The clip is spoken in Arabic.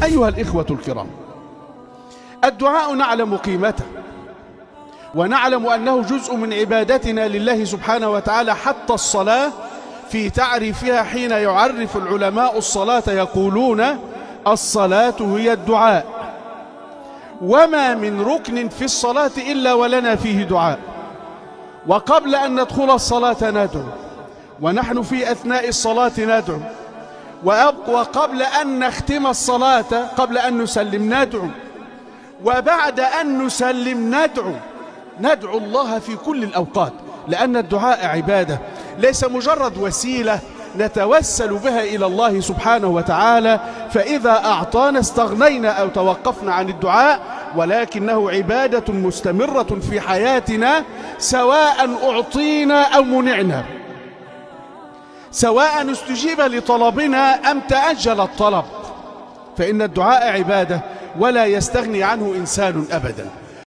أيها الإخوة الكرام، الدعاء نعلم قيمته، ونعلم أنه جزء من عبادتنا لله سبحانه وتعالى. حتى الصلاة في تعريفها حين يعرف العلماء الصلاة يقولون: الصلاة هي الدعاء، وما من ركن في الصلاة إلا ولنا فيه دعاء. وقبل أن ندخل الصلاة ندعو، ونحن في أثناء الصلاة ندعو، وقبل أن نختم الصلاة قبل أن نسلم ندعو، وبعد أن نسلم ندعو الله في كل الأوقات، لأن الدعاء عبادة، ليس مجرد وسيلة نتوسل بها إلى الله سبحانه وتعالى، فإذا أعطانا استغنينا أو توقفنا عن الدعاء، ولكنه عبادة مستمرة في حياتنا، سواء أعطينا أو منعنا، سواء استجيب لطلبنا أم تأجل الطلب، فإن الدعاء عبادة ولا يستغني عنه إنسان أبدا.